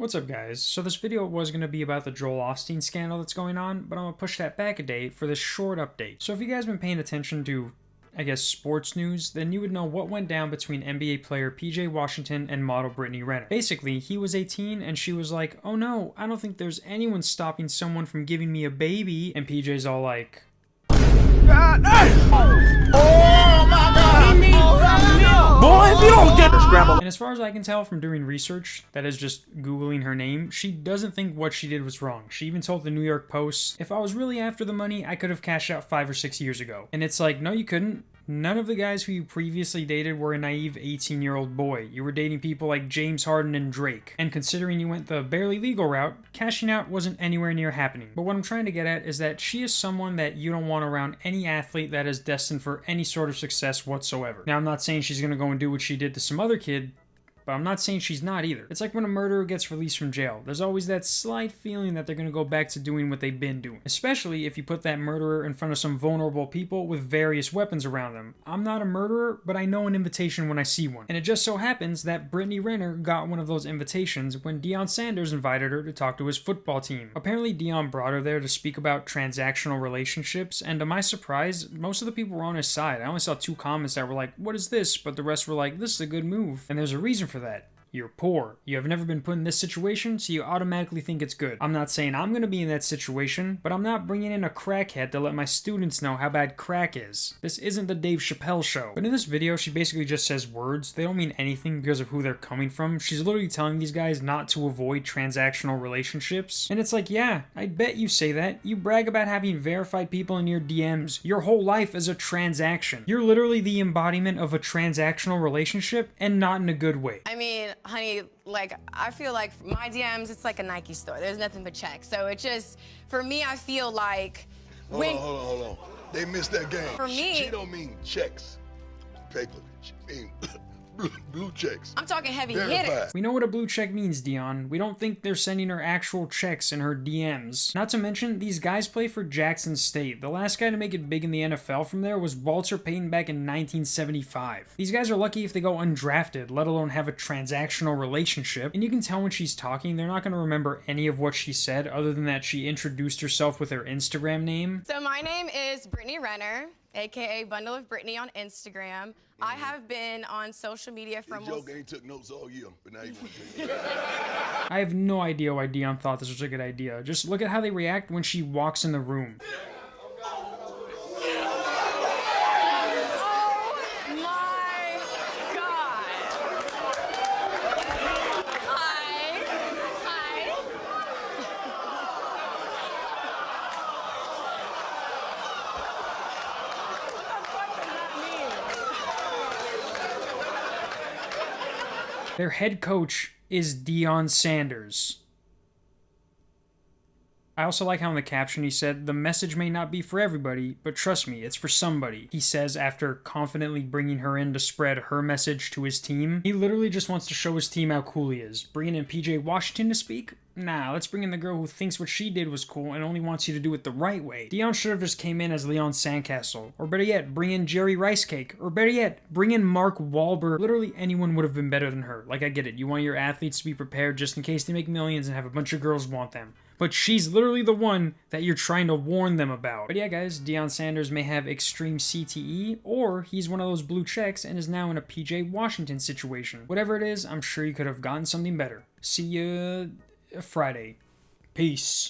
What's up, guys? So this video was going to be about the Joel Osteen scandal that's going on, but I'm going to push that back a day for this short update. So if you guys been paying attention to, I guess, sports news, then you would know what went down between NBA player PJ Washington and model Brittany Renner. Basically, he was 18 and she was like, "Oh no, I don't think there's anyone stopping someone from giving me a baby," and PJ's all like, Boy, if you don't get the scramble. and as far as I can tell from doing research, that is just Googling her name, she doesn't think what she did was wrong. She even told the New York Post, "If I was really after the money, I could have cashed out 5 or 6 years ago." And it's like, no, you couldn't. None of the guys who you previously dated were a naive 18-year-old boy. You were dating people like James Harden and Drake. And considering you went the barely legal route, cashing out wasn't anywhere near happening. But what I'm trying to get at is that she is someone that you don't want around any athlete that is destined for any sort of success whatsoever. Now, I'm not saying she's gonna go and do what she did to some other kid, but I'm not saying she's not either. It's like when a murderer gets released from jail. There's always that slight feeling that they're going to go back to doing what they've been doing. Especially if you put that murderer in front of some vulnerable people with various weapons around them. I'm not a murderer, but I know an invitation when I see one. And it just so happens that Brittany Renner got one of those invitations when Deion Sanders invited her to talk to his football team. Apparently Deion brought her there to speak about transactional relationships, and to my surprise, most of the people were on his side. I only saw 2 comments that were like, "What is this?" But the rest were like, "This is a good move." And there's a reason for that. You're poor. You have never been put in this situation, so you automatically think it's good. I'm not saying I'm going to be in that situation, but I'm not bringing in a crackhead to let my students know how bad crack is. This isn't the Dave Chappelle show. But in this video, she basically just says words. They don't mean anything because of who they're coming from. She's literally telling these guys not to avoid transactional relationships. And it's like, yeah, I bet you say that. You brag about having verified people in your DMs. Your whole life is a transaction. You're literally the embodiment of a transactional relationship, and not in a good way. I mean, honey, like, I feel like my DMs, it's like a Nike store. There's nothing but checks. So it just, for me, I feel like Hold on. They missed that game. For me- She don't mean checks, paper. She mean blue checks. I'm talking heavy hitter. Verified. We know what a blue check means, Deion. We don't think they're sending her actual checks in her DMs. Not to mention, these guys play for Jackson State. The last guy to make it big in the NFL from there was Walter Payton back in 1975. These guys are lucky if they go undrafted, let alone have a transactional relationship. And you can tell when she's talking, they're not going to remember any of what she said other than that she introduced herself with her Instagram name. So my name is Brittany Renner, aka Bundle of Brittany on Instagram. I have been on social media for This almost... joke ain't took notes all year, but now you want to. I have no idea why Deion thought this was a good idea. Just look at how they react when she walks in the room. Oh my God. Hi. Their head coach is Deion Sanders. I also like how in the caption he said, "The message may not be for everybody, but trust me, it's for somebody," he says after confidently bringing her in to spread her message to his team. He literally just wants to show his team how cool he is. Bringing in PJ Washington to speak? Nah, let's bring in the girl who thinks what she did was cool and only wants you to do it the right way. Deion should have just came in as Leon Sandcastle. Or better yet, bring in Jerry Rice Cake. Or better yet, bring in Mark Wahlberg. Literally anyone would have been better than her. Like, I get it. You want your athletes to be prepared just in case they make millions and have a bunch of girls want them. But she's literally the one that you're trying to warn them about. But yeah, guys, Deion Sanders may have extreme CTE, or he's one of those blue checks and is now in a PJ Washington situation. Whatever it is, I'm sure you could have gotten something better. See ya Friday. Peace.